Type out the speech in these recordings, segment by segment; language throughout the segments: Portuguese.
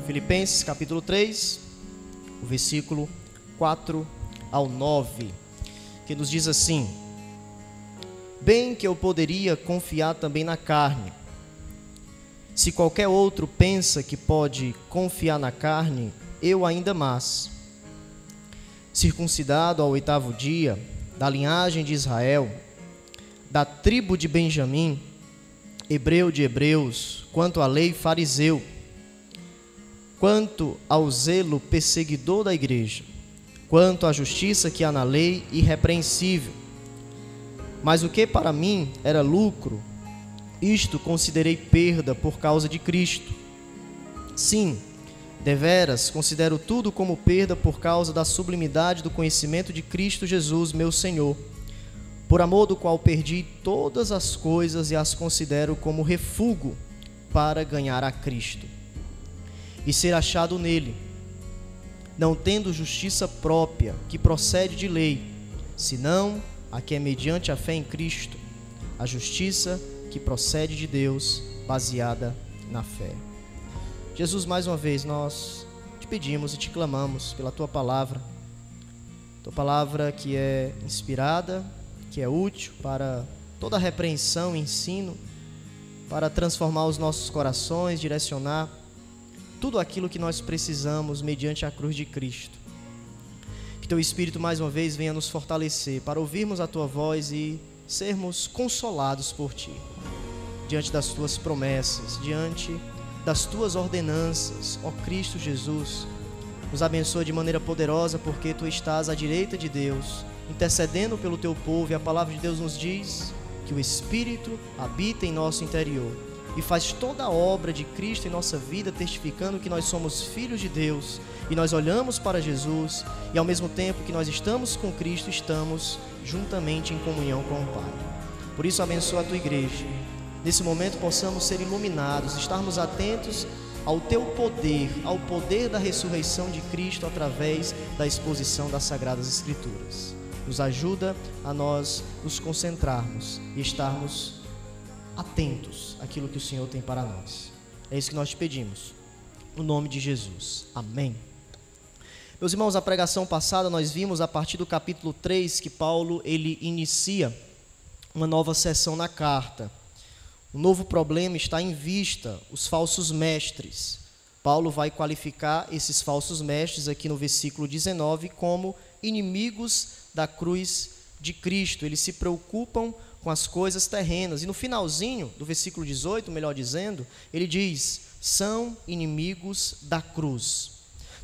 Filipenses capítulo 3, o versículo 4 ao 9, que nos diz assim: bem que eu poderia confiar também na carne. Se qualquer outro pensa que pode confiar na carne, eu ainda mais. Circuncidado ao 8º dia, da linhagem de Israel, da tribo de Benjamim, hebreu de hebreus, quanto à lei fariseu, quanto ao zelo perseguidor da igreja, quanto à justiça que há na lei, irrepreensível. Mas o que para mim era lucro, isto considerei perda por causa de Cristo. Sim, deveras considero tudo como perda por causa da sublimidade do conhecimento de Cristo Jesus, meu Senhor, por amor do qual perdi todas as coisas e as considero como refúgio para ganhar a Cristo e ser achado nele, não tendo justiça própria que procede de lei, senão a que é mediante a fé em Cristo, a justiça que procede de Deus, baseada na fé. Jesus, mais uma vez nós te pedimos e te clamamos pela tua palavra que é inspirada, que é útil para toda repreensão e ensino, para transformar os nossos corações, direcionar tudo aquilo que nós precisamos mediante a cruz de Cristo. Que teu Espírito mais uma vez venha nos fortalecer para ouvirmos a tua voz e sermos consolados por ti, diante das tuas promessas, diante das tuas ordenanças. Ó Cristo Jesus, nos abençoa de maneira poderosa, porque tu estás à direita de Deus, intercedendo pelo teu povo, e a palavra de Deus nos diz que o Espírito habita em nosso interior e faz toda a obra de Cristo em nossa vida, testificando que nós somos filhos de Deus, e nós olhamos para Jesus, e ao mesmo tempo que nós estamos com Cristo, estamos juntamente em comunhão com o Pai. Por isso, abençoa a tua igreja. Nesse momento possamos ser iluminados, estarmos atentos ao teu poder, ao poder da ressurreição de Cristo através da exposição das Sagradas Escrituras. Nos ajuda a nós nos concentrarmos e estarmos atentos àquilo que o Senhor tem para nós. É isso que nós te pedimos, no nome de Jesus. Amém. Meus irmãos, a pregação passada nós vimos a partir do capítulo 3 que Paulo ele inicia uma nova seção na carta. Um novo problema está em vista, os falsos mestres. Paulo vai qualificar esses falsos mestres aqui no versículo 19 como inimigos da cruz de Cristo. Eles se preocupam com as coisas terrenas. E no finalzinho do versículo 18, melhor dizendo, ele diz: são inimigos da cruz.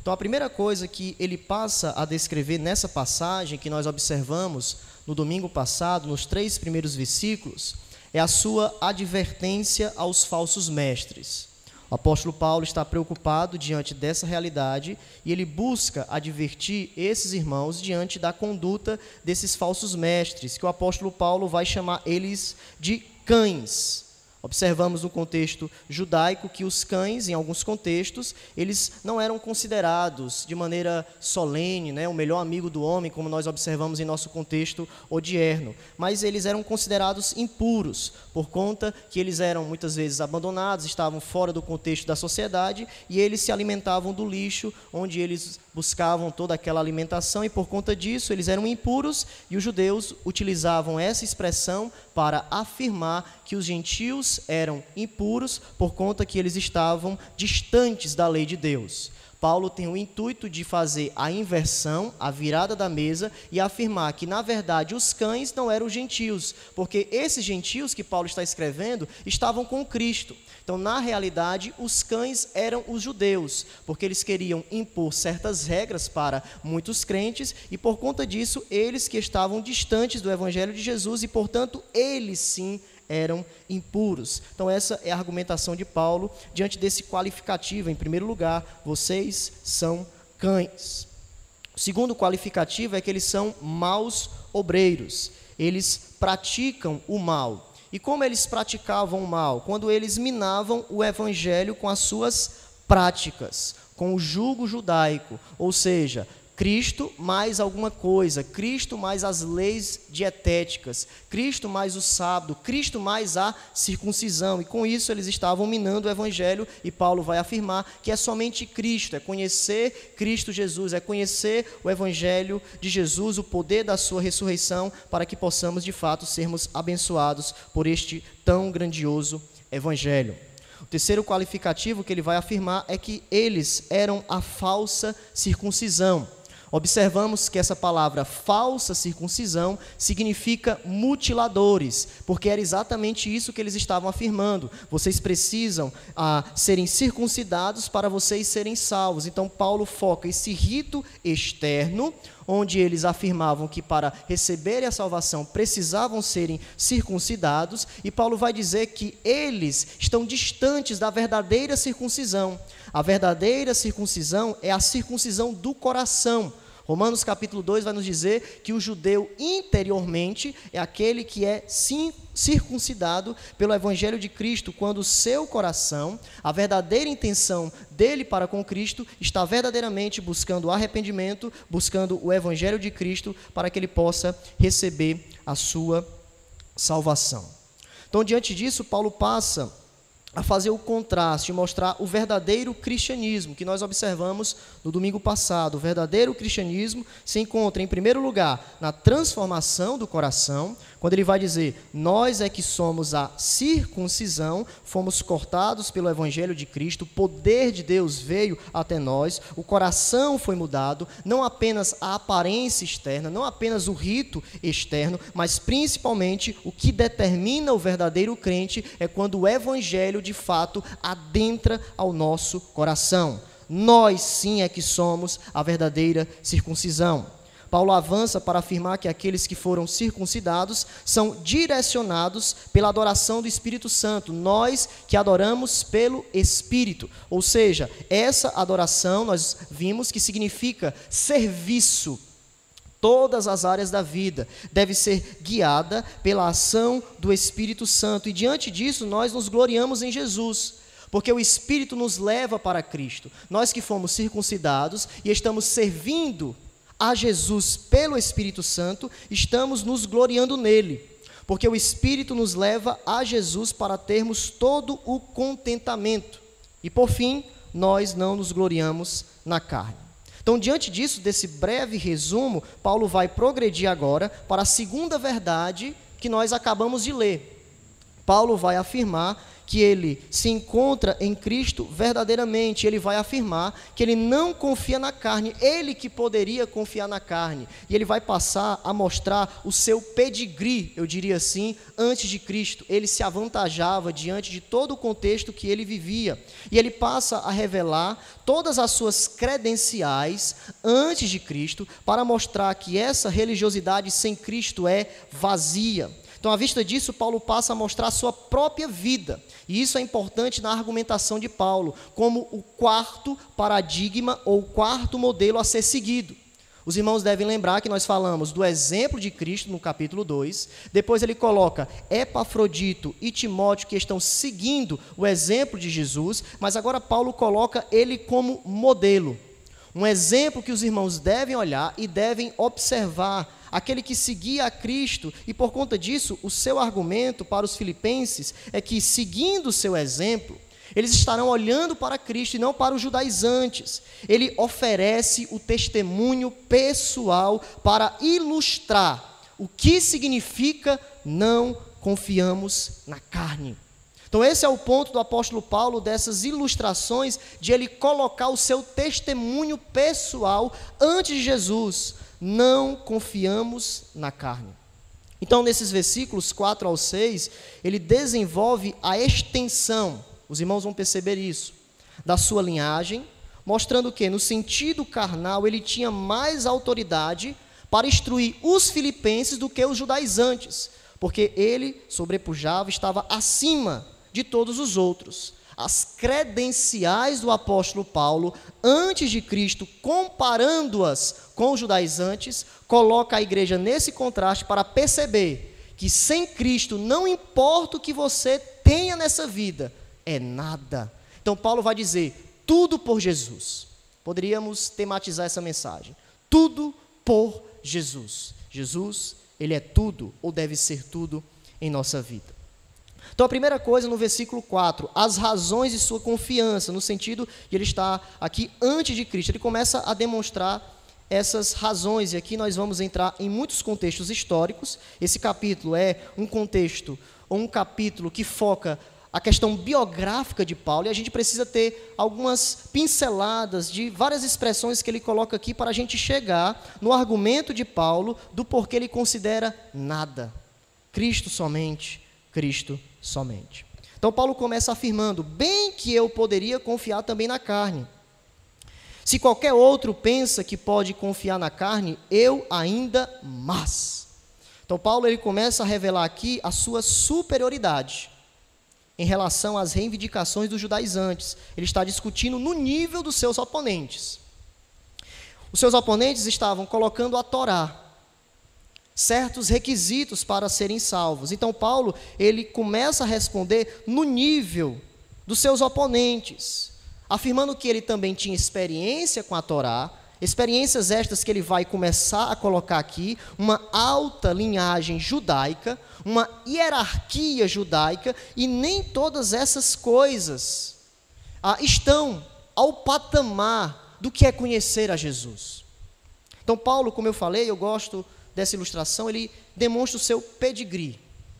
Então a primeira coisa que ele passa a descrever nessa passagem que nós observamos no domingo passado, nos 3 primeiros versículos, é a sua advertência aos falsos mestres. O apóstolo Paulo está preocupado diante dessa realidade e ele busca advertir esses irmãos diante da conduta desses falsos mestres, que o apóstolo Paulo vai chamar eles de cães. Observamos no contexto judaico que os cães, em alguns contextos, eles não eram considerados de maneira solene, o melhor amigo do homem, como nós observamos em nosso contexto odierno, mas eles eram considerados impuros, por conta que eles eram muitas vezes abandonados, estavam fora do contexto da sociedade e eles se alimentavam do lixo, onde eles buscavam toda aquela alimentação, e por conta disso eles eram impuros, e os judeus utilizavam essa expressão para afirmar que os gentios eram impuros por conta que eles estavam distantes da lei de Deus. Paulo tem o intuito de fazer a inversão, a virada da mesa, e afirmar que, na verdade, os cães não eram gentios, porque esses gentios que Paulo está escrevendo estavam com Cristo. Então, na realidade, os cães eram os judeus, porque eles queriam impor certas regras para muitos crentes, e por conta disso, eles que estavam distantes do Evangelho de Jesus, e, portanto, eles sim eram impuros. Então essa é a argumentação de Paulo diante desse qualificativo. Em primeiro lugar, vocês são cães. O segundo qualificativo é que eles são maus obreiros. Eles praticam o mal. E como eles praticavam o mal? Quando eles minavam o evangelho com as suas práticas, com o jugo judaico, ou seja, Cristo mais alguma coisa, Cristo mais as leis dietéticas, Cristo mais o sábado, Cristo mais a circuncisão. E com isso eles estavam minando o evangelho, e Paulo vai afirmar que é somente Cristo, é conhecer Cristo Jesus, é conhecer o evangelho de Jesus, o poder da sua ressurreição, para que possamos de fato sermos abençoados por este tão grandioso evangelho. O terceiro qualificativo que ele vai afirmar é que eles eram a falsa circuncisão. Observamos que essa palavra falsa circuncisão significa mutiladores, porque era exatamente isso que eles estavam afirmando. Vocês precisam serem circuncidados para vocês serem salvos. Então Paulo foca esse rito externo, onde eles afirmavam que para receberem a salvação precisavam serem circuncidados, e Paulo vai dizer que eles estão distantes da verdadeira circuncisão. A verdadeira circuncisão é a circuncisão do coração. Romanos capítulo 2 vai nos dizer que o judeu interiormente é aquele que é circuncidado pelo evangelho de Cristo, quando o seu coração, a verdadeira intenção dele para com Cristo, está verdadeiramente buscando arrependimento, buscando o evangelho de Cristo, para que ele possa receber a sua salvação. Então, diante disso, Paulo passa a fazer o contraste, mostrar o verdadeiro cristianismo, que nós observamos no domingo passado. O verdadeiro cristianismo se encontra, em primeiro lugar, na transformação do coração, quando ele vai dizer, nós é que somos a circuncisão, fomos cortados pelo evangelho de Cristo, o poder de Deus veio até nós, o coração foi mudado, não apenas a aparência externa, não apenas o rito externo, mas principalmente o que determina o verdadeiro crente é quando o evangelho de fato adentra ao nosso coração. Nós sim é que somos a verdadeira circuncisão. Paulo avança para afirmar que aqueles que foram circuncidados são direcionados pela adoração do Espírito Santo, nós que adoramos pelo Espírito, ou seja, essa adoração nós vimos que significa serviço. Todas as áreas da vida deve ser guiada pela ação do Espírito Santo, e diante disso nós nos gloriamos em Jesus, porque o Espírito nos leva para Cristo. Nós que fomos circuncidados e estamos servindo a Jesus pelo Espírito Santo, estamos nos gloriando nele, porque o Espírito nos leva a Jesus para termos todo o contentamento. E por fim, nós não nos gloriamos na carne. Então, diante disso, desse breve resumo, Paulo vai progredir agora para a segunda verdade que nós acabamos de ler. Paulo vai afirmar que ele se encontra em Cristo verdadeiramente. Ele vai afirmar que ele não confia na carne, ele que poderia confiar na carne. E ele vai passar a mostrar o seu pedigree, eu diria assim, antes de Cristo. Ele se avantajava diante de todo o contexto que ele vivia. E ele passa a revelar todas as suas credenciais antes de Cristo, para mostrar que essa religiosidade sem Cristo é vazia. Então, à vista disso, Paulo passa a mostrar a sua própria vida. E isso é importante na argumentação de Paulo, como o quarto paradigma ou quarto modelo a ser seguido. Os irmãos devem lembrar que nós falamos do exemplo de Cristo no capítulo 2, depois ele coloca Epafrodito e Timóteo que estão seguindo o exemplo de Jesus, mas agora Paulo coloca ele como modelo. Um exemplo que os irmãos devem olhar e devem observar, aquele que seguia a Cristo, e por conta disso, o seu argumento para os filipenses é que, seguindo o seu exemplo, eles estarão olhando para Cristo e não para os judaizantes. Ele oferece o testemunho pessoal para ilustrar o que significa não confiamos na carne. Então esse é o ponto do apóstolo Paulo, dessas ilustrações, de ele colocar o seu testemunho pessoal antes de Jesus. Não confiamos na carne. Então, nesses versículos 4 ao 6, ele desenvolve a extensão, os irmãos vão perceber isso, da sua linhagem, mostrando que, no sentido carnal, ele tinha mais autoridade para instruir os filipenses do que os judaizantes, porque ele sobrepujava, estava acima de todos os outros. As credenciais do apóstolo Paulo, antes de Cristo, comparando-as com os judaizantes, coloca a igreja nesse contraste para perceber que sem Cristo, não importa o que você tenha nessa vida, é nada. Então Paulo vai dizer, tudo por Jesus. Poderíamos tematizar essa mensagem. tudo por Jesus. Jesus, ele é tudo, ou deve ser tudo em nossa vida. Então, a primeira coisa no versículo 4, as razões de sua confiança, no sentido de ele estar aqui antes de Cristo. Ele começa a demonstrar essas razões, e aqui nós vamos entrar em muitos contextos históricos. Esse capítulo é um contexto, ou um capítulo que foca a questão biográfica de Paulo, e a gente precisa ter algumas pinceladas de várias expressões que ele coloca aqui para a gente chegar no argumento de Paulo do porquê ele considera nada. Cristo somente, Cristo somente. Então Paulo começa afirmando, bem que eu poderia confiar também na carne. Se qualquer outro pensa que pode confiar na carne, eu ainda mais. Então Paulo ele começa a revelar aqui a sua superioridade em relação às reivindicações dos judaizantes. Ele está discutindo no nível dos seus oponentes. Os seus oponentes estavam colocando a Torá, certos requisitos para serem salvos. Então Paulo, ele começa a responder no nível dos seus oponentes, afirmando que ele também tinha experiência com a Torá, experiências estas que ele vai começar a colocar aqui, uma alta linhagem judaica, uma hierarquia judaica, e nem todas essas coisas estão ao patamar do que é conhecer a Jesus. Então Paulo, como eu falei, eu gosto dessa ilustração, ele demonstra o seu pedigree.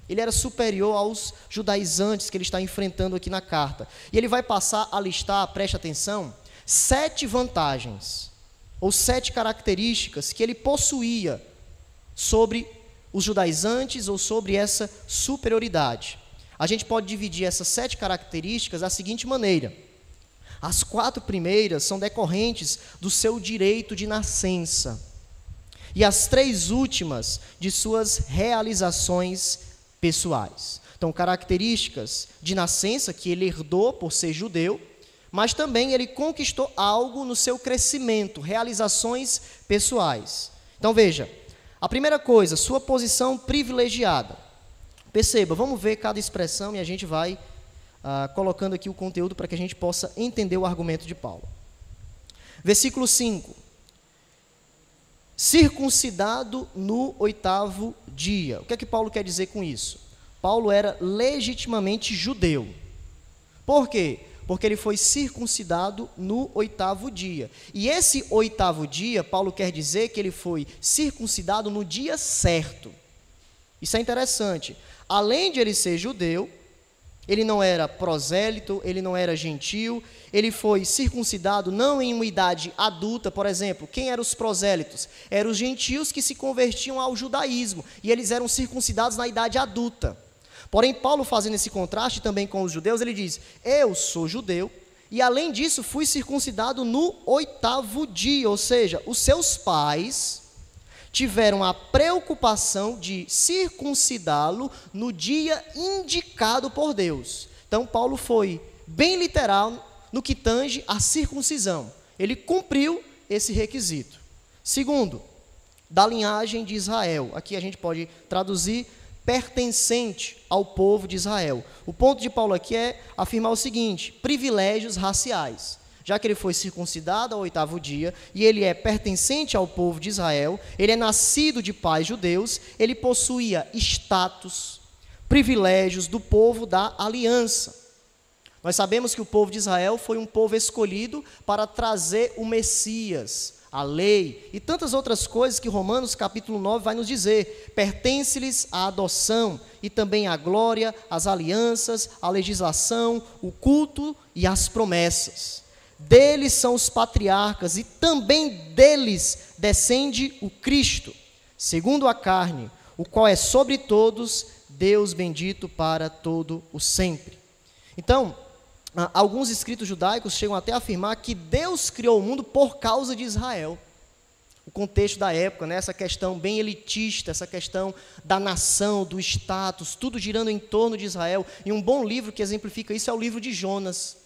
Ele era superior aos judaizantes que ele está enfrentando aqui na carta. E ele vai passar a listar, preste atenção, 7 vantagens, ou 7 características que ele possuía sobre os judaizantes ou sobre essa superioridade. A gente pode dividir essas 7 características da seguinte maneira. As 4 primeiras são decorrentes do seu direito de nascença. E as 3 últimas de suas realizações pessoais. Então, características de nascença que ele herdou por ser judeu, mas também ele conquistou algo no seu crescimento, realizações pessoais. Então veja, a primeira coisa, sua posição privilegiada. Perceba, vamos ver cada expressão e a gente vai colocando aqui o conteúdo para que a gente possa entender o argumento de Paulo. Versículo 5. Circuncidado no 8º dia. O que é que Paulo quer dizer com isso? Paulo era legitimamente judeu. Por quê? Porque ele foi circuncidado no 8º dia. E esse 8º dia, Paulo quer dizer que ele foi circuncidado no dia certo. Isso é interessante. Além de ele ser judeu, ele não era prosélito, ele não era gentil, ele foi circuncidado não em uma idade adulta, por exemplo. Quem eram os prosélitos? Eram os gentios que se convertiam ao judaísmo, e eles eram circuncidados na idade adulta. Porém, Paulo, fazendo esse contraste também com os judeus, ele diz, eu sou judeu, e além disso fui circuncidado no 8º dia, ou seja, os seus pais tiveram a preocupação de circuncidá-lo no dia indicado por Deus. Então, Paulo foi bem literal no que tange a circuncisão. Ele cumpriu esse requisito. Segundo, da linhagem de Israel. Aqui a gente pode traduzir pertencente ao povo de Israel. O ponto de Paulo aqui é afirmar o seguinte, privilégios raciais. Já que ele foi circuncidado ao 8º dia, e ele é pertencente ao povo de Israel, ele é nascido de pais judeus, ele possuía status, privilégios do povo da aliança. Nós sabemos que o povo de Israel foi um povo escolhido para trazer o Messias, a lei e tantas outras coisas que Romanos capítulo 9 vai nos dizer. Pertence-lhes a adoção e também a glória, as alianças, a legislação, o culto e as promessas. Deles são os patriarcas e também deles descende o Cristo, segundo a carne, o qual é sobre todos, Deus bendito para todo o sempre. Então, alguns escritos judaicos chegam até a afirmar que Deus criou o mundo por causa de Israel. O contexto da época, né? Essa questão bem elitista, essa questão da nação, do status, tudo girando em torno de Israel. E um bom livro que exemplifica isso é o livro de Jonas.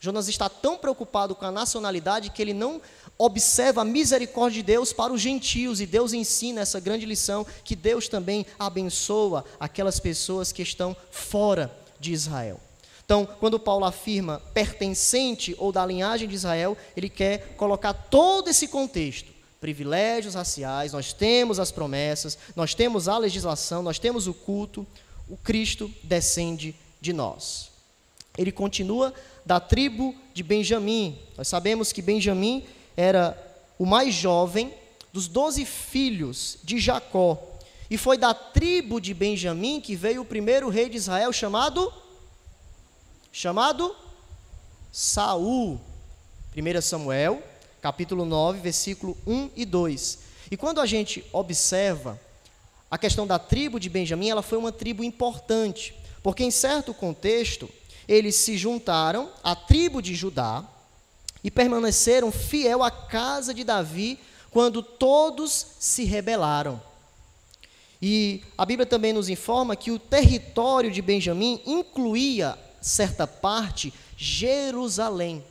Jonas está tão preocupado com a nacionalidade que ele não observa a misericórdia de Deus para os gentios, e Deus ensina essa grande lição, que Deus também abençoa aquelas pessoas que estão fora de Israel. Então, quando Paulo afirma pertencente ou da linhagem de Israel, ele quer colocar todo esse contexto, privilégios raciais, nós temos as promessas, nós temos a legislação, nós temos o culto, o Cristo descende de nós. Ele continua da tribo de Benjamim. Nós sabemos que Benjamim era o mais jovem dos 12 filhos de Jacó. E foi da tribo de Benjamim que veio o primeiro rei de Israel chamado Saul. 1 Samuel, capítulo 9, versículo 1 e 2. E quando a gente observa a questão da tribo de Benjamim, ela foi uma tribo importante, porque em certo contexto, eles se juntaram à tribo de Judá e permaneceram fiel à casa de Davi quando todos se rebelaram. E a Bíblia também nos informa que o território de Benjamim incluía, certa parte, Jerusalém.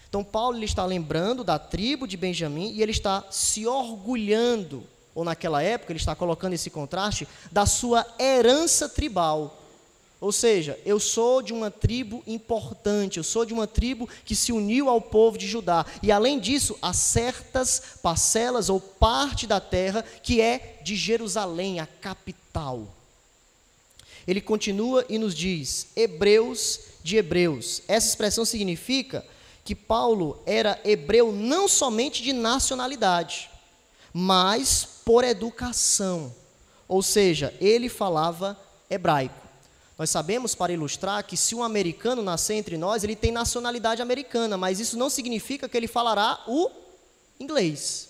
Então Paulo ele está lembrando da tribo de Benjamim e ele está se orgulhando, ou naquela época ele está colocando esse contraste, da sua herança tribal. Ou seja, eu sou de uma tribo importante, eu sou de uma tribo que se uniu ao povo de Judá. E além disso, há certas parcelas ou parte da terra que é de Jerusalém, a capital. Ele continua e nos diz, hebreus de hebreus. Essa expressão significa que Paulo era hebreu não somente de nacionalidade, mas por educação. Ou seja, ele falava hebraico. Nós sabemos, para ilustrar, que se um americano nascer entre nós, ele tem nacionalidade americana, mas isso não significa que ele falará o inglês.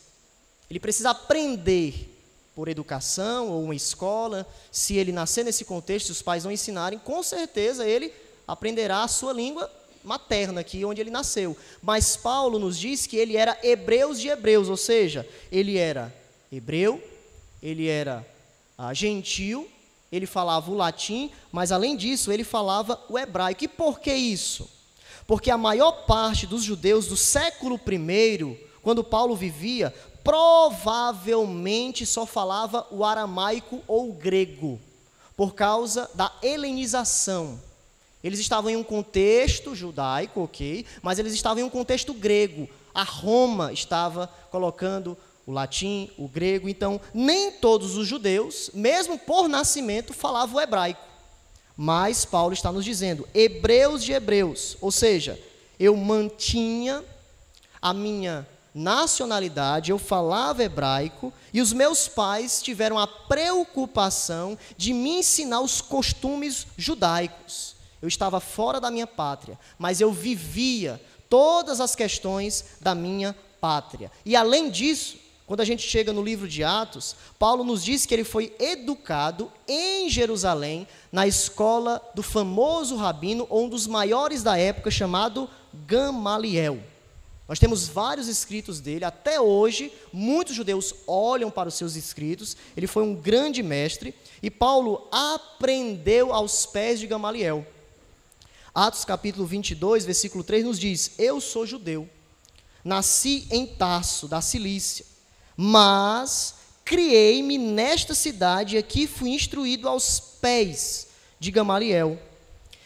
Ele precisa aprender por educação ou uma escola. Se ele nascer nesse contexto, se os pais não ensinarem, com certeza ele aprenderá a sua língua materna, aqui onde ele nasceu. Mas Paulo nos diz que ele era hebreus de hebreus, ou seja, ele era hebreu, ele era gentil, ele falava o latim, mas além disso, ele falava o hebraico. E por que isso? Porque a maior parte dos judeus do século I, quando Paulo vivia, provavelmente só falava o aramaico ou o grego, por causa da helenização. Eles estavam em um contexto judaico, ok, mas eles estavam em um contexto grego. A Roma estava colocando o latim, o grego. Então, nem todos os judeus, mesmo por nascimento, falavam o hebraico. Mas Paulo está nos dizendo, hebreus de hebreus, ou seja, eu mantinha a minha nacionalidade, eu falava hebraico, e os meus pais tiveram a preocupação de me ensinar os costumes judaicos. Eu estava fora da minha pátria, mas eu vivia todas as questões da minha pátria. E além disso, quando a gente chega no livro de Atos, Paulo nos diz que ele foi educado em Jerusalém, na escola do famoso rabino, ou um dos maiores da época, chamado Gamaliel. Nós temos vários escritos dele, até hoje, muitos judeus olham para os seus escritos, ele foi um grande mestre, e Paulo aprendeu aos pés de Gamaliel. Atos capítulo 22, versículo 3 nos diz, eu sou judeu, nasci em Tarso, da Cilícia, mas criei-me nesta cidade e aqui fui instruído aos pés de Gamaliel,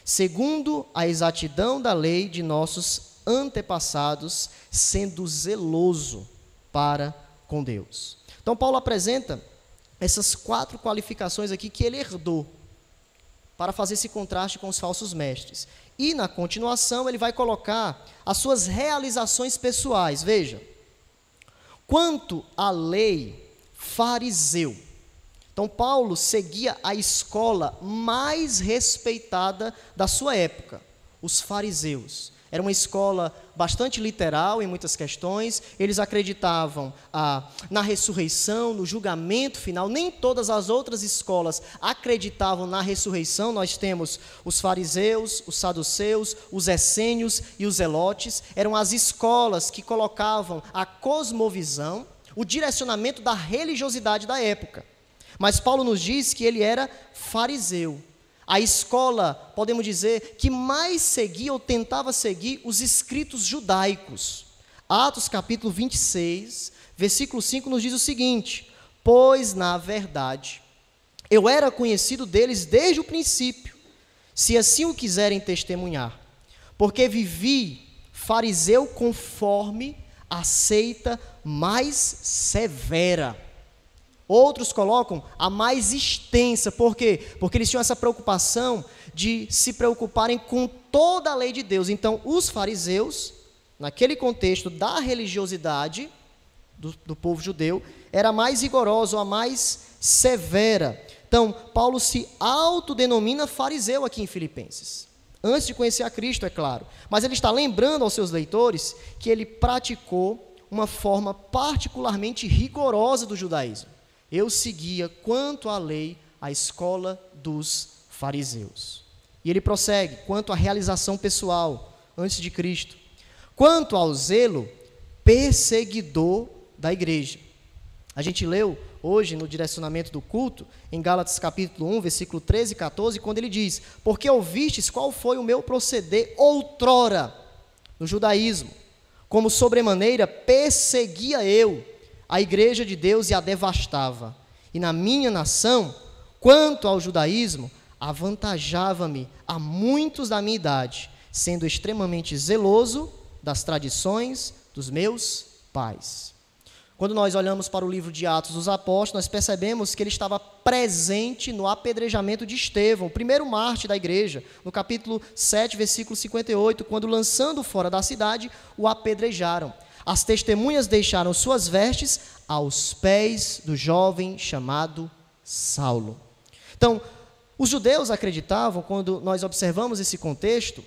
segundo a exatidão da lei de nossos antepassados, sendo zeloso para com Deus. Então Paulo apresenta essas 4 qualificações aqui que ele herdou, para fazer esse contraste com os falsos mestres. E na continuação ele vai colocar as suas realizações pessoais. Veja, quanto à lei, fariseu. Então Paulo seguia a escola mais respeitada da sua época, os fariseus. Era uma escola bastante literal em muitas questões, eles acreditavam na ressurreição, no julgamento final. Nem todas as outras escolas acreditavam na ressurreição. Nós temos os fariseus, os saduceus, os essênios e os zelotes. Eram as escolas que colocavam a cosmovisão, o direcionamento da religiosidade da época. Mas Paulo nos diz que ele era fariseu. A escola, podemos dizer, que mais seguia ou tentava seguir os escritos judaicos. Atos capítulo 26, versículo 5 nos diz o seguinte, pois na verdade, eu era conhecido deles desde o princípio, se assim o quiserem testemunhar, porque vivi fariseu conforme a seita mais severa. Outros colocam a mais extensa. Por quê? Porque eles tinham essa preocupação de se preocuparem com toda a lei de Deus. Então, os fariseus, naquele contexto da religiosidade do povo judeu, era a mais rigorosa, a mais severa. Então, Paulo se autodenomina fariseu aqui em Filipenses. Antes de conhecer a Cristo, é claro. Mas ele está lembrando aos seus leitores que ele praticou uma forma particularmente rigorosa do judaísmo. Eu seguia, quanto à lei, a escola dos fariseus. E ele prossegue, quanto à realização pessoal, antes de Cristo. Quanto ao zelo, perseguidor da igreja. A gente leu hoje no direcionamento do culto, em Gálatas capítulo 1, versículo 13 e 14, quando ele diz: porque ouvistes qual foi o meu proceder outrora no judaísmo, como sobremaneira perseguia eu a igreja de Deus e a devastava. E na minha nação, quanto ao judaísmo, avantajava-me a muitos da minha idade, sendo extremamente zeloso das tradições dos meus pais. Quando nós olhamos para o livro de Atos dos Apóstolos, nós percebemos que ele estava presente no apedrejamento de Estevão, o primeiro mártir da igreja, no capítulo 7, versículo 58, quando, lançando fora da cidade, o apedrejaram. As testemunhas deixaram suas vestes aos pés do jovem chamado Saulo. Então, os judeus acreditavam, quando nós observamos esse contexto,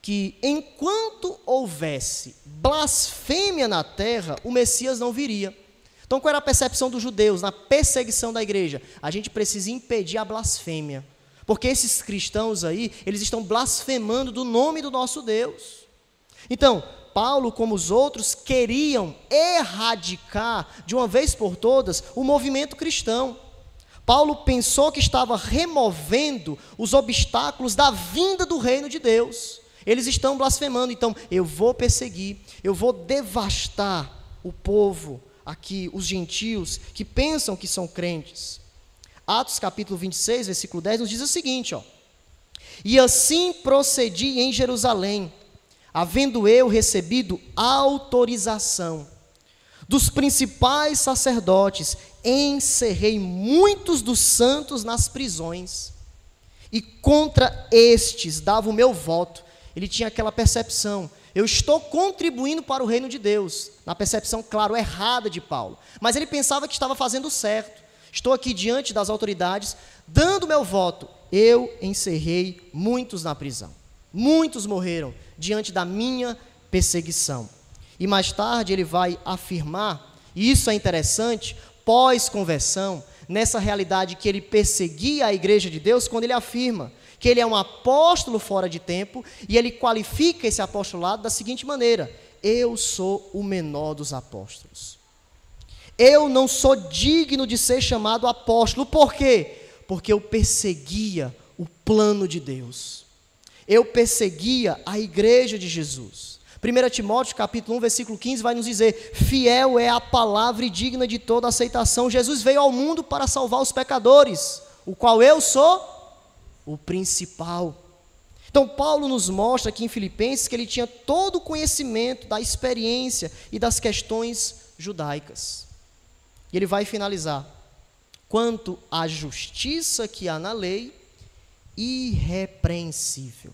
que enquanto houvesse blasfêmia na terra, o Messias não viria. Então, qual era a percepção dos judeus na perseguição da igreja? A gente precisa impedir a blasfêmia, porque esses cristãos aí, eles estão blasfemando do nome do nosso Deus. Então, Paulo, como os outros, queriam erradicar, de uma vez por todas, o movimento cristão. Paulo pensou que estava removendo os obstáculos da vinda do reino de Deus. Eles estão blasfemando, então eu vou perseguir, eu vou devastar o povo aqui, os gentios, que pensam que são crentes. Atos capítulo 26, versículo 10, nos diz o seguinte, e assim procedi em Jerusalém, havendo eu recebido autorização dos principais sacerdotes, encerrei muitos dos santos nas prisões, e contra estes dava o meu voto. Ele tinha aquela percepção, eu estou contribuindo para o reino de Deus, na percepção, claro, errada de Paulo, mas ele pensava que estava fazendo certo. Estou aqui diante das autoridades, dando meu voto. Eu encerrei muitos na prisão, muitos morreram diante da minha perseguição. E mais tarde ele vai afirmar, e isso é interessante, pós-conversão, nessa realidade que ele perseguia a igreja de Deus, quando ele afirma que ele é um apóstolo fora de tempo, e ele qualifica esse apostolado da seguinte maneira: eu sou o menor dos apóstolos. Eu não sou digno de ser chamado apóstolo. Por quê? Porque eu perseguia o plano de Deus. Eu perseguia a igreja de Jesus. 1 Timóteo capítulo 1, versículo 15 vai nos dizer: fiel é a palavra e digna de toda aceitação. Jesus veio ao mundo para salvar os pecadores, o qual eu sou o principal. Então Paulo nos mostra aqui em Filipenses que ele tinha todo o conhecimento da experiência e das questões judaicas. E ele vai finalizar: quanto à justiça que há na lei, irrepreensível.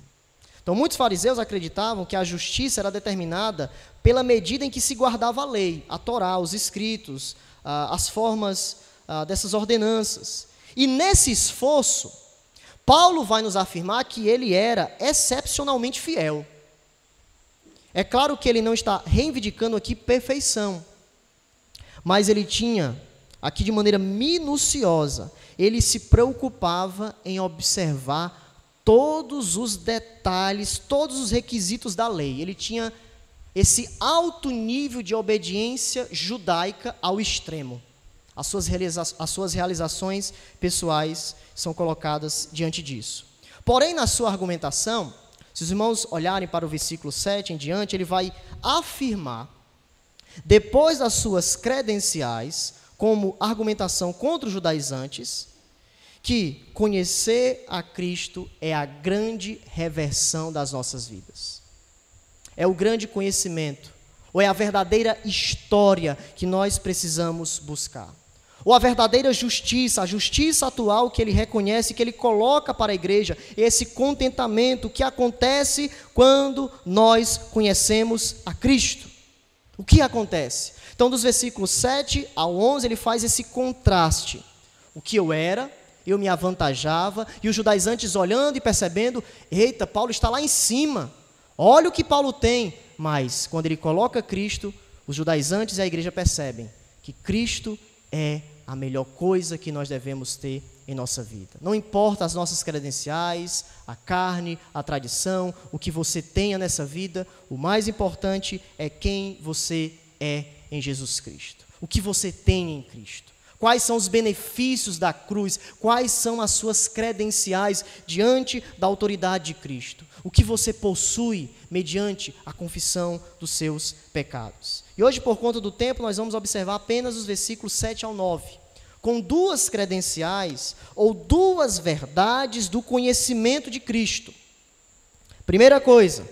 Então muitos fariseus acreditavam que a justiça era determinada pela medida em que se guardava a lei, a Torá, os escritos, as formas dessas ordenanças. E nesse esforço, Paulo vai nos afirmar que ele era excepcionalmente fiel. É claro que ele não está reivindicando aqui perfeição, mas ele tinha, aqui de maneira minuciosa, ele se preocupava em observar todos os detalhes, todos os requisitos da lei. Ele tinha esse alto nível de obediência judaica ao extremo. As suas realizações pessoais são colocadas diante disso. Porém, na sua argumentação, se os irmãos olharem para o versículo 7 em diante, ele vai afirmar, depois das suas credenciais, como argumentação contra os judaizantes, que conhecer a Cristo é a grande reversão das nossas vidas. É o grande conhecimento, Ou é a verdadeira história que nós precisamos buscar? Ou a verdadeira justiça, a justiça atual que ele reconhece, que ele coloca para a igreja, esse contentamento que acontece quando nós conhecemos a Cristo. O que acontece? Então, dos versículos 7 ao 11, ele faz esse contraste. O que eu era, eu me avantajava, e os judaizantes olhando e percebendo, eita, Paulo está lá em cima, olha o que Paulo tem. Mas, quando ele coloca Cristo, os judaizantes e a igreja percebem que Cristo é a melhor coisa que nós devemos ter em nossa vida. Não importa as nossas credenciais, a carne, a tradição, o que você tenha nessa vida, o mais importante é quem você é em Jesus Cristo. O que você tem em Cristo. Quais são os benefícios da cruz? Quais são as suas credenciais diante da autoridade de Cristo? O que você possui mediante a confissão dos seus pecados? E hoje, por conta do tempo, nós vamos observar apenas os versículos 7 ao 9, com duas credenciais ou duas verdades do conhecimento de Cristo. Primeira coisa,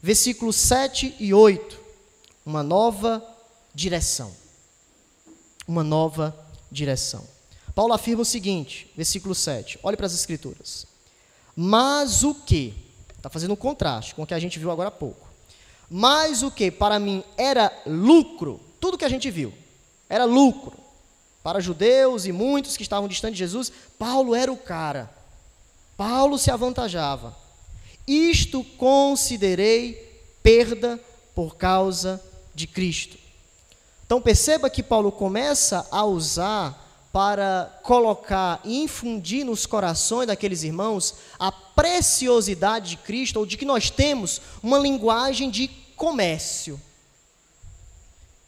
versículos 7 e 8, uma nova direção. Uma nova direção. Paulo afirma o seguinte, versículo 7, olhe para as Escrituras. Mas o que? Está fazendo um contraste com o que a gente viu agora há pouco. Mas o que para mim era lucro, tudo que a gente viu, era lucro. Para judeus e muitos que estavam distantes de Jesus, Paulo era o cara. Paulo se avantajava. Isto considerei perda por causa de Cristo. Então perceba que Paulo começa a usar para colocar e infundir nos corações daqueles irmãos a preciosidade de Cristo, ou de que nós temos uma linguagem de comércio.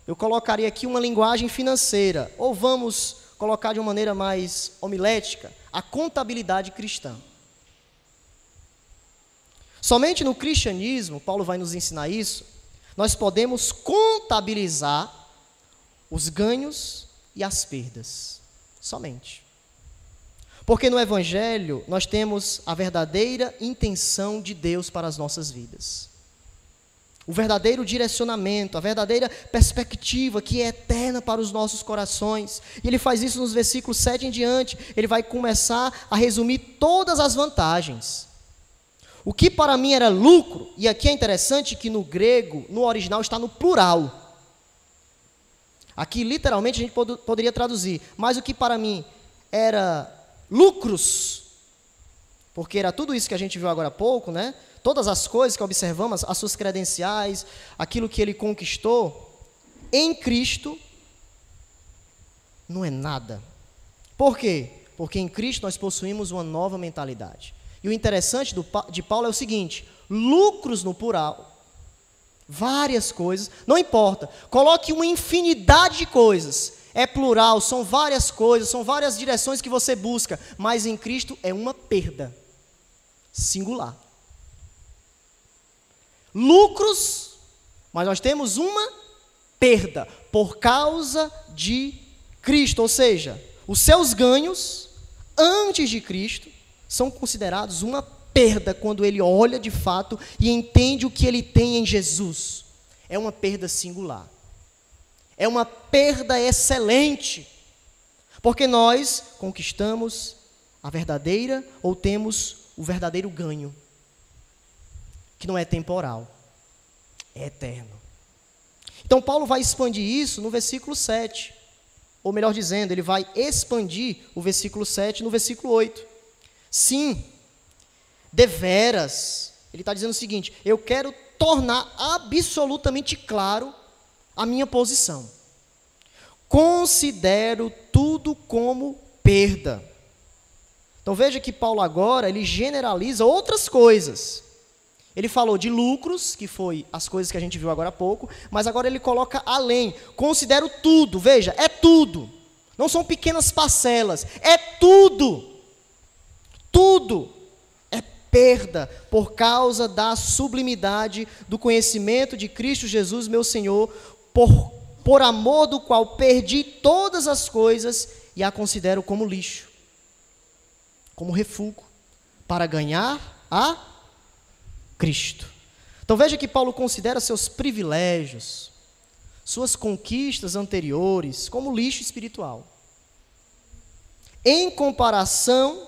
Eu colocaria aqui uma linguagem financeira, ou vamos colocar de uma maneira mais homilética, a contabilidade cristã. Somente no cristianismo, Paulo vai nos ensinar isso, nós podemos contabilizar os ganhos e as perdas. Somente. Porque no Evangelho nós temos a verdadeira intenção de Deus para as nossas vidas. O verdadeiro direcionamento, a verdadeira perspectiva que é eterna para os nossos corações. E ele faz isso nos versículos 7 em diante. Ele vai começar a resumir todas as vantagens. O que para mim era lucro, e aqui é interessante que no grego, no original, está no plural. Aqui, literalmente, a gente poderia traduzir, mas o que para mim era lucros, porque era tudo isso que a gente viu agora há pouco, né? Todas as coisas que observamos, as suas credenciais, aquilo que ele conquistou, em Cristo, não é nada. Por quê? Porque em Cristo nós possuímos uma nova mentalidade. E o interessante de Paulo é o seguinte, lucros no plural, várias coisas, não importa, coloque uma infinidade de coisas, é plural, são várias coisas, são várias direções que você busca, mas em Cristo é uma perda, singular. Lucros, mas nós temos uma perda, por causa de Cristo, ou seja, os seus ganhos, antes de Cristo, são considerados uma perda quando ele olha de fato e entende o que ele tem em Jesus. É uma perda singular. É uma perda excelente. Porque nós conquistamos a verdadeira ou temos o verdadeiro ganho. Que não é temporal. É eterno. Então Paulo vai expandir isso no versículo 7. Ou melhor dizendo, ele vai expandir o versículo 7 no versículo 8. Sim, deveras, ele está dizendo o seguinte, eu quero tornar absolutamente claro a minha posição. Considero tudo como perda. Então veja que Paulo agora, ele generaliza outras coisas. Ele falou de lucros, que foi as coisas que a gente viu agora há pouco, mas agora ele coloca além. Considero tudo, veja, é tudo. Não são pequenas parcelas, é tudo. Tudo é perda por causa da sublimidade do conhecimento de Cristo Jesus, meu Senhor, por amor do qual perdi todas as coisas e a considero como lixo, como refúgio, para ganhar a Cristo. Então veja que Paulo considera seus privilégios, suas conquistas anteriores como lixo espiritual, em comparação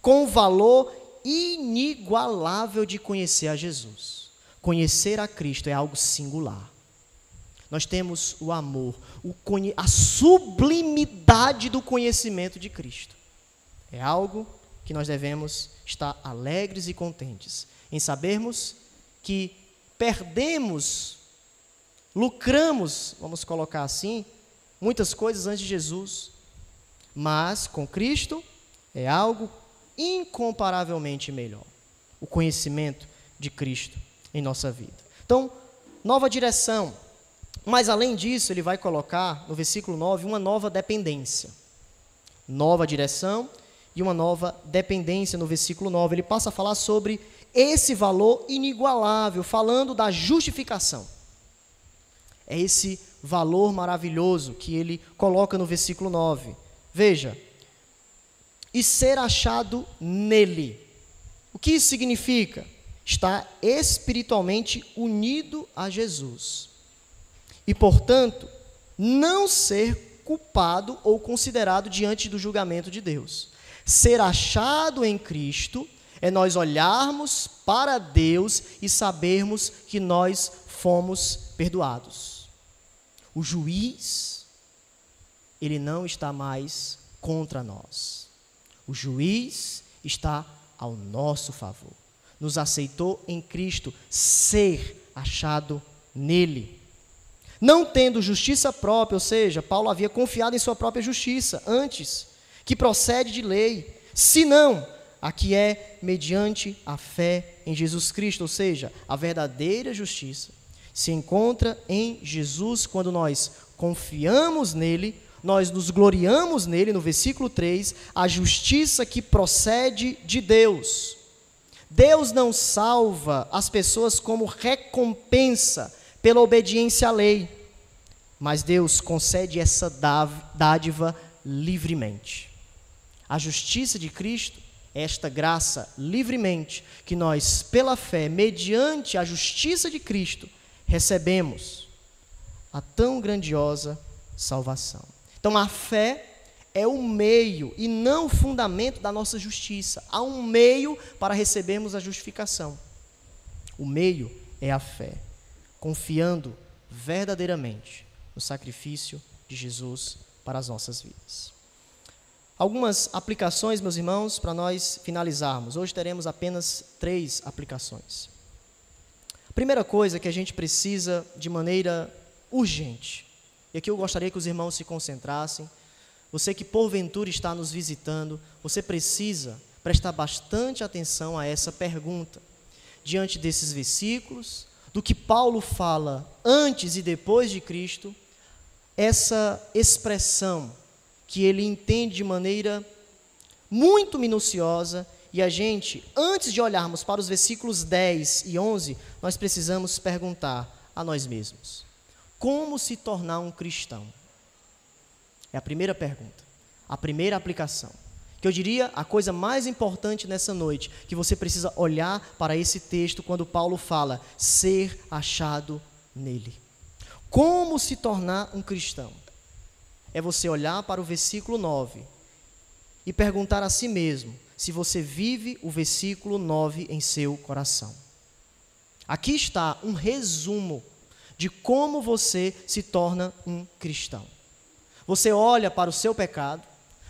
com o valor inigualável de conhecer a Jesus. Conhecer a Cristo é algo singular. Nós temos o amor, a sublimidade do conhecimento de Cristo. É algo que nós devemos estar alegres e contentes em sabermos que lucramos, vamos colocar assim, muitas coisas antes de Jesus, mas com Cristo é algo incomparavelmente melhor. O conhecimento de Cristo em nossa vida. Então, nova direção. Mas além disso, ele vai colocar no versículo 9 uma nova dependência. Nova direção e uma nova dependência no versículo 9. Ele passa a falar sobre esse valor inigualável, falando da justificação. É esse valor maravilhoso que ele coloca no versículo 9. Veja, e ser achado nele. O que isso significa? Está espiritualmente unido a Jesus. E, portanto, não ser culpado ou considerado diante do julgamento de Deus. Ser achado em Cristo é nós olharmos para Deus e sabermos que nós fomos perdoados. O juiz, ele não está mais contra nós. O juiz está ao nosso favor. Nos aceitou em Cristo, ser achado nele. Não tendo justiça própria, ou seja, Paulo havia confiado em sua própria justiça antes, que procede de lei, senão a que é mediante a fé em Jesus Cristo, ou seja, a verdadeira justiça se encontra em Jesus quando nós confiamos nele, nós nos gloriamos nele, no versículo 3, a justiça que procede de Deus. Deus não salva as pessoas como recompensa pela obediência à lei, mas Deus concede essa dádiva livremente. A justiça de Cristo é esta graça livremente que nós, pela fé, mediante a justiça de Cristo, recebemos a tão grandiosa salvação. Então a fé é o meio e não o fundamento da nossa justiça. Há um meio para recebermos a justificação. O meio é a fé, confiando verdadeiramente no sacrifício de Jesus para as nossas vidas. Algumas aplicações, meus irmãos, para nós finalizarmos. Hoje teremos apenas 3 aplicações. A primeira coisa que a gente precisa de maneira urgente, e aqui eu gostaria que os irmãos se concentrassem, você que porventura está nos visitando, você precisa prestar bastante atenção a essa pergunta. Diante desses versículos, do que Paulo fala antes e depois de Cristo, essa expressão que ele entende de maneira muito minuciosa, e a gente, antes de olharmos para os versículos 10 e 11, nós precisamos perguntar a nós mesmos: como se tornar um cristão? É a primeira pergunta, a primeira aplicação. Que eu diria a coisa mais importante nessa noite, que você precisa olhar para esse texto quando Paulo fala, ser achado nele. Como se tornar um cristão? É você olhar para o versículo 9 e perguntar a si mesmo se você vive o versículo 9 em seu coração. Aqui está um resumo de como você se torna um cristão. Você olha para o seu pecado,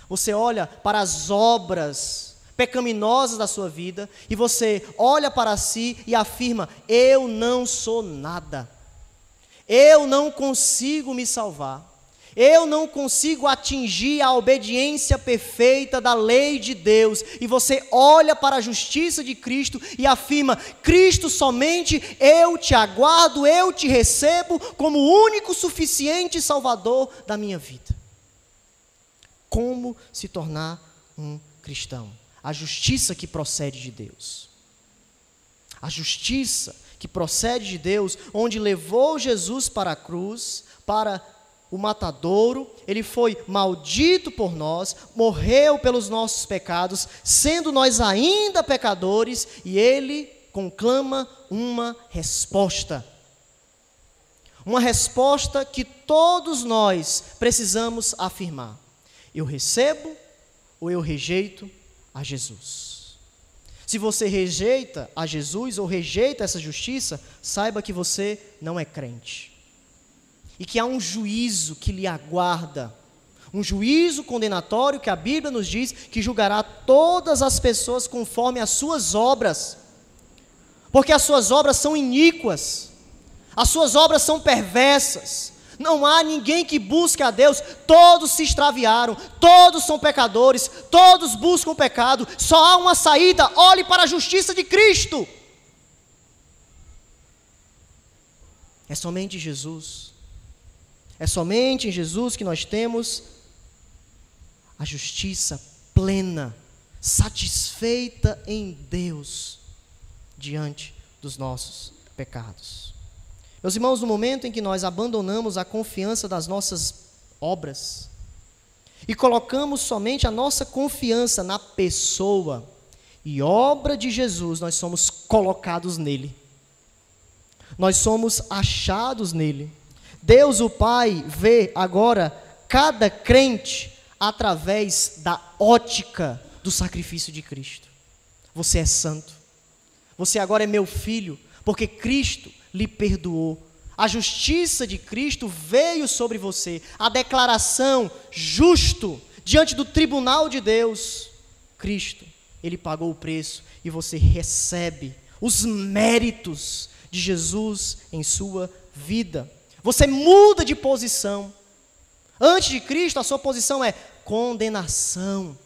você olha para as obras pecaminosas da sua vida e você olha para si e afirma: eu não sou nada, eu não consigo me salvar, eu não consigo atingir a obediência perfeita da lei de Deus. E você olha para a justiça de Cristo e afirma: Cristo somente, eu te aguardo, eu te recebo como o único suficiente Salvador da minha vida. Como se tornar um cristão? A justiça que procede de Deus. A justiça que procede de Deus, onde levou Jesus para a cruz, para o matadouro, ele foi maldito por nós, morreu pelos nossos pecados, sendo nós ainda pecadores, e ele conclama uma resposta. Uma resposta que todos nós precisamos afirmar. Eu recebo ou eu rejeito a Jesus? Se você rejeita a Jesus ou rejeita essa justiça, saiba que você não é crente. E que há um juízo que lhe aguarda. Um juízo condenatório que a Bíblia nos diz que julgará todas as pessoas conforme as suas obras. Porque as suas obras são iníquas. As suas obras são perversas. Não há ninguém que busque a Deus. Todos se extraviaram. Todos são pecadores. Todos buscam o pecado. Só há uma saída. Olhe para a justiça de Cristo. É somente Jesus. É somente em Jesus que nós temos a justiça plena, satisfeita em Deus, diante dos nossos pecados. Meus irmãos, no momento em que nós abandonamos a confiança das nossas obras e colocamos somente a nossa confiança na pessoa e obra de Jesus, nós somos colocados nele. Nós somos achados nele. Deus, o Pai, vê agora cada crente através da ótica do sacrifício de Cristo. Você é santo. Você agora é meu filho, porque Cristo lhe perdoou. A justiça de Cristo veio sobre você. A declaração justo diante do tribunal de Deus. Cristo, Ele pagou o preço e você recebe os méritos de Jesus em sua vida. Você muda de posição. Antes de Cristo, a sua posição é condenação.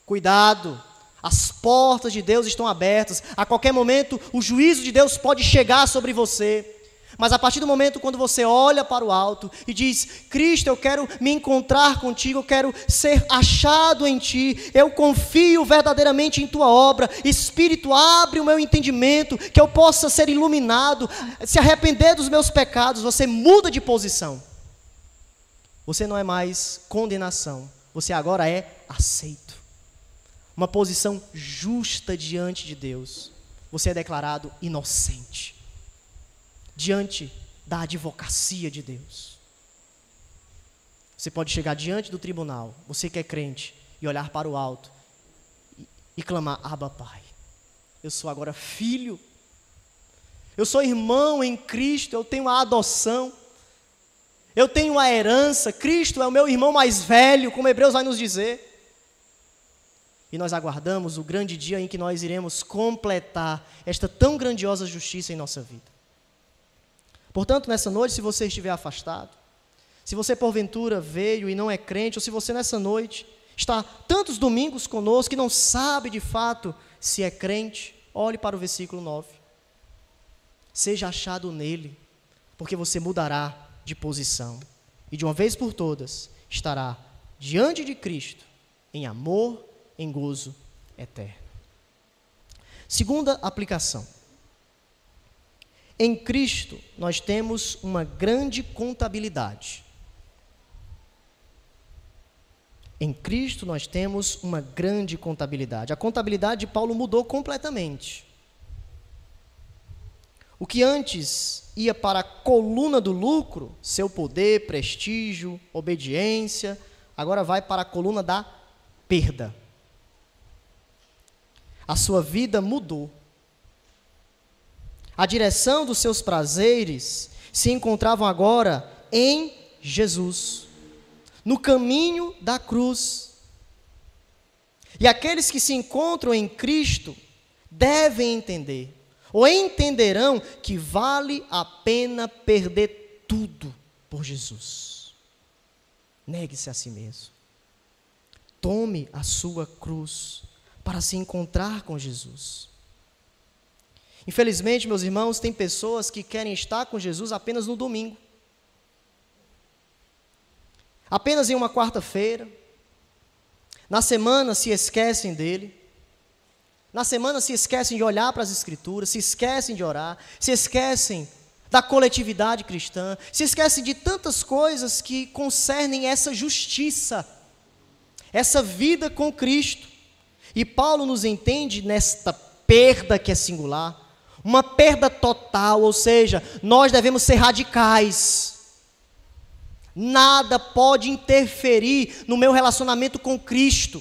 Cuidado, as portas de Deus estão abertas. A qualquer momento, o juízo de Deus pode chegar sobre você. Mas a partir do momento quando você olha para o alto e diz: Cristo, eu quero me encontrar contigo, eu quero ser achado em ti, eu confio verdadeiramente em tua obra, Espírito, abre o meu entendimento, que eu possa ser iluminado, se arrepender dos meus pecados. Você muda de posição. Você não é mais condenação, você agora é aceito. Uma posição justa diante de Deus. Você é declarado inocente diante da advocacia de Deus. Você pode chegar diante do tribunal, você que é crente, e olhar para o alto e clamar: Abba, Pai, eu sou agora filho, eu sou irmão em Cristo, eu tenho a adoção, eu tenho a herança, Cristo é o meu irmão mais velho, como Hebreus vai nos dizer. E nós aguardamos o grande dia em que nós iremos completar esta tão grandiosa justiça em nossa vida. Portanto, nessa noite, se você estiver afastado, se você porventura veio e não é crente, ou se você nessa noite está tantos domingos conosco que não sabe de fato se é crente, olhe para o versículo 9. Seja achado nele, porque você mudará de posição e de uma vez por todas estará diante de Cristo em amor, em gozo eterno. Segunda aplicação. Em Cristo, nós temos uma grande contabilidade. Em Cristo, nós temos uma grande contabilidade. A contabilidade de Paulo mudou completamente. O que antes ia para a coluna do lucro, seu poder, prestígio, obediência, agora vai para a coluna da perda. A sua vida mudou. A direção dos seus prazeres se encontravam agora em Jesus, no caminho da cruz. E aqueles que se encontram em Cristo devem entender, ou entenderão, que vale a pena perder tudo por Jesus. Negue-se a si mesmo. Tome a sua cruz para se encontrar com Jesus. Infelizmente, meus irmãos, tem pessoas que querem estar com Jesus apenas no domingo. Apenas em uma quarta-feira. Na semana se esquecem dele. Na semana se esquecem de olhar para as Escrituras, se esquecem de orar, se esquecem da coletividade cristã, se esquecem de tantas coisas que concernem essa justiça, essa vida com Cristo. E Paulo nos entende nesta perda que é singular, uma perda total, ou seja, nós devemos ser radicais. Nada pode interferir no meu relacionamento com Cristo.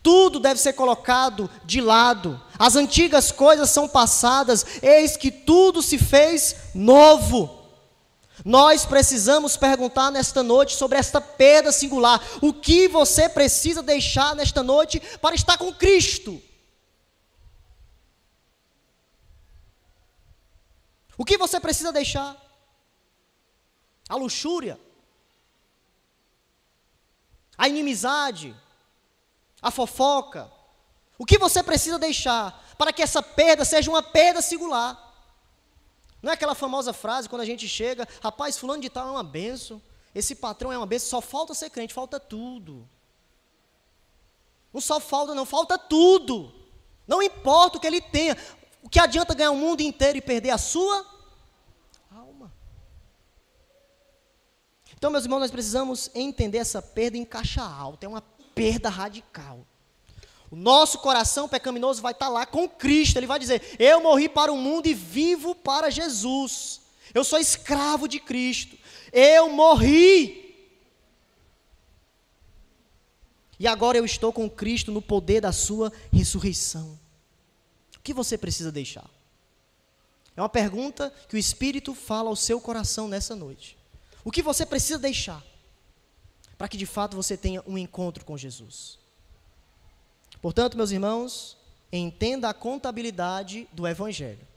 Tudo deve ser colocado de lado. As antigas coisas são passadas, eis que tudo se fez novo. Nós precisamos perguntar nesta noite sobre esta perda singular. O que você precisa deixar nesta noite para estar com Cristo? O que você precisa deixar? A luxúria? A inimizade? A fofoca? O que você precisa deixar para que essa perda seja uma perda singular? Não é aquela famosa frase quando a gente chega, rapaz, fulano de tal é uma benção, esse patrão é uma benção, só falta ser crente, falta tudo. Não só falta não, falta tudo. Não importa o que ele tenha, o que adianta ganhar o mundo inteiro e perder a sua alma? Então, meus irmãos, nós precisamos entender essa perda em caixa alta, é uma perda radical. O nosso coração pecaminoso vai estar lá com Cristo. Ele vai dizer, eu morri para o mundo e vivo para Jesus. Eu sou escravo de Cristo. Eu morri. E agora eu estou com Cristo no poder da sua ressurreição. O que você precisa deixar? É uma pergunta que o Espírito fala ao seu coração nessa noite. O que você precisa deixar para que de fato você tenha um encontro com Jesus? Portanto, meus irmãos, entenda a contabilidade do Evangelho.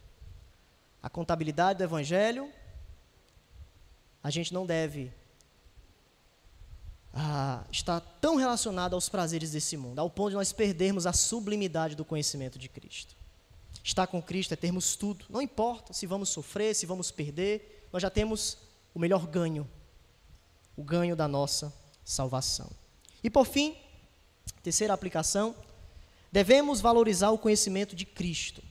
A contabilidade do Evangelho, a gente não deve estar tão relacionado aos prazeres desse mundo, ao ponto de nós perdermos a sublimidade do conhecimento de Cristo. Estar com Cristo é termos tudo, não importa se vamos sofrer, se vamos perder, nós já temos o melhor ganho, o ganho da nossa salvação. E por fim, terceira aplicação, devemos valorizar o conhecimento de Cristo.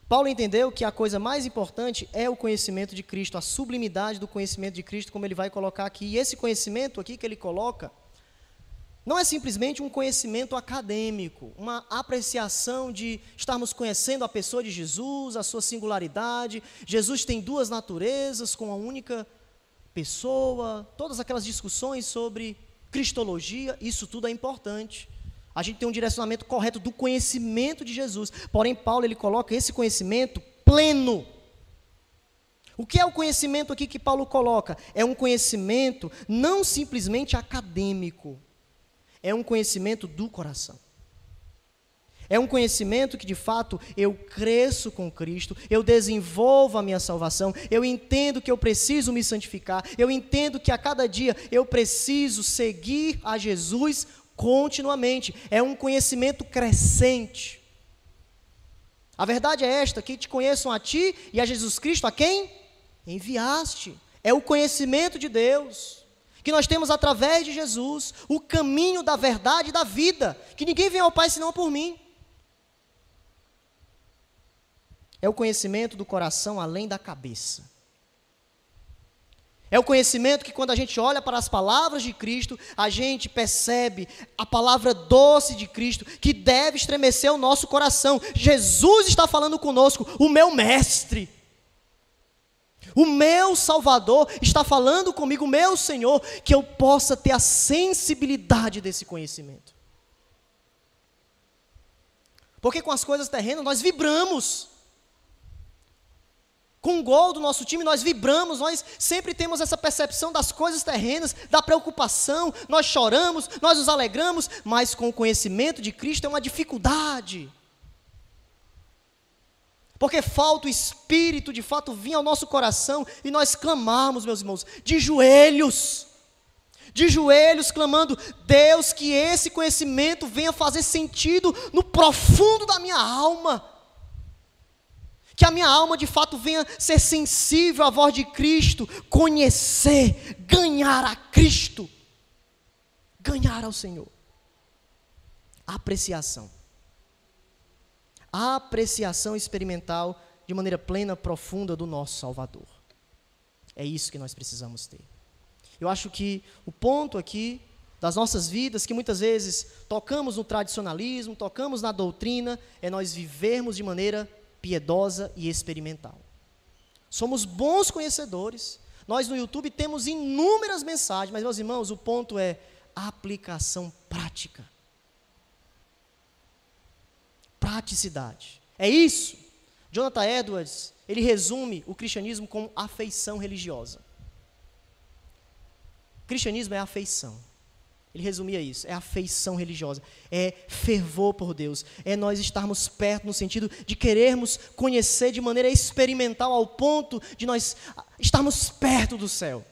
Paulo entendeu que a coisa mais importante é o conhecimento de Cristo, a sublimidade do conhecimento de Cristo, como ele vai colocar aqui. E esse conhecimento aqui que ele coloca, não é simplesmente um conhecimento acadêmico, uma apreciação de estarmos conhecendo a pessoa de Jesus, a sua singularidade. Jesus tem duas naturezas com uma única pessoa, todas aquelas discussões sobre cristologia, isso tudo é importante. A gente tem um direcionamento correto do conhecimento de Jesus. Porém, Paulo ele coloca esse conhecimento pleno. O que é o conhecimento aqui que Paulo coloca? É um conhecimento não simplesmente acadêmico. É um conhecimento do coração. É um conhecimento que, de fato, eu cresço com Cristo, eu desenvolvo a minha salvação, eu entendo que eu preciso me santificar, eu entendo que a cada dia eu preciso seguir a Jesus continuamente. É um conhecimento crescente. A verdade é esta, que te conheçam a ti e a Jesus Cristo, a quem enviaste. É o conhecimento de Deus, que nós temos através de Jesus, o caminho da verdade e da vida, que ninguém vem ao Pai senão por mim. É o conhecimento do coração além da cabeça. É o conhecimento que quando a gente olha para as palavras de Cristo, a gente percebe a palavra doce de Cristo, que deve estremecer o nosso coração. Jesus está falando conosco, o meu mestre, o meu Salvador está falando comigo, o meu Senhor, que eu possa ter a sensibilidade desse conhecimento. Porque com as coisas terrenas nós vibramos. Com o gol do nosso time, nós vibramos, nós sempre temos essa percepção das coisas terrenas, da preocupação, nós choramos, nós nos alegramos, mas com o conhecimento de Cristo é uma dificuldade. Porque falta o Espírito, de fato, vir ao nosso coração e nós clamarmos, meus irmãos, de joelhos clamando, Deus, que esse conhecimento venha fazer sentido no profundo da minha alma. Que a minha alma de fato venha ser sensível à voz de Cristo, conhecer, ganhar a Cristo, ganhar ao Senhor. Apreciação experimental de maneira plena, profunda do nosso Salvador. É isso que nós precisamos ter. Eu acho que o ponto aqui das nossas vidas, que muitas vezes tocamos no tradicionalismo, tocamos na doutrina, é nós vivermos de maneira piedosa e experimental. Somos bons conhecedores. Nós no YouTube temos inúmeras mensagens, mas, meus irmãos, o ponto é aplicação prática. Praticidade. É isso. Jonathan Edwards, ele resume o cristianismo como afeição religiosa. O cristianismo é afeição. Ele resumia isso, é afeição religiosa, é fervor por Deus, é nós estarmos perto no sentido de querermos conhecer de maneira experimental ao ponto de nós estarmos perto do céu.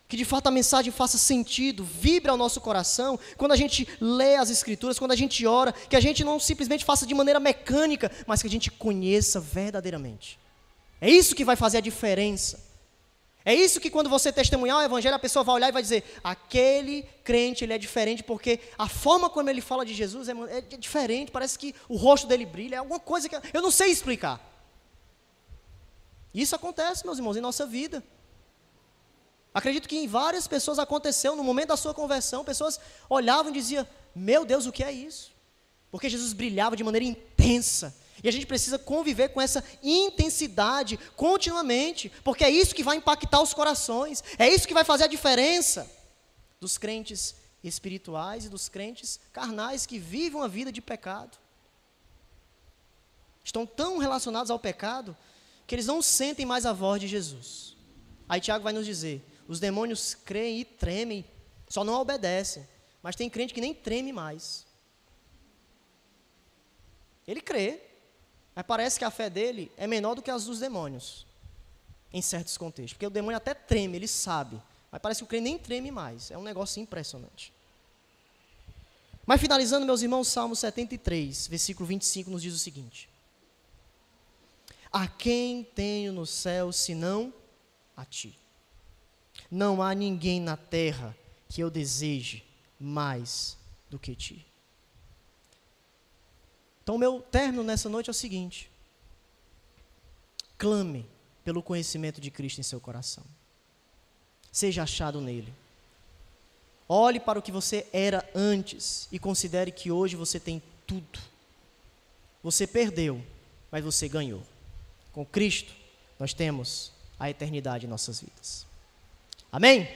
Que de fato a mensagem faça sentido, vibre ao nosso coração, quando a gente lê as Escrituras, quando a gente ora, que a gente não simplesmente faça de maneira mecânica, mas que a gente conheça verdadeiramente. É isso que vai fazer a diferença. É isso que quando você testemunhar o Evangelho, a pessoa vai olhar e vai dizer, aquele crente, ele é diferente, porque a forma como ele fala de Jesus é diferente, parece que o rosto dele brilha, é alguma coisa que eu não sei explicar. Isso acontece, meus irmãos, em nossa vida. Acredito que em várias pessoas aconteceu, no momento da sua conversão, pessoas olhavam e diziam, meu Deus, o que é isso? Porque Jesus brilhava de maneira intensa. E a gente precisa conviver com essa intensidade continuamente, porque é isso que vai impactar os corações, é isso que vai fazer a diferença dos crentes espirituais e dos crentes carnais que vivem uma vida de pecado. Estão tão relacionados ao pecado que eles não sentem mais a voz de Jesus. Aí Tiago vai nos dizer, os demônios creem e tremem, só não obedecem, mas tem crente que nem treme mais. Ele crê, mas parece que a fé dele é menor do que as dos demônios, em certos contextos. Porque o demônio até treme, ele sabe, mas parece que o crente nem treme mais. É um negócio impressionante. Mas finalizando, meus irmãos, Salmo 73, versículo 25, nos diz o seguinte. A quem tenho no céu, senão a ti? Não há ninguém na terra que eu deseje mais do que ti. Então, o meu término nessa noite é o seguinte. Clame pelo conhecimento de Cristo em seu coração. Seja achado nele. Olhe para o que você era antes e considere que hoje você tem tudo. Você perdeu, mas você ganhou. Com Cristo, nós temos a eternidade em nossas vidas. Amém?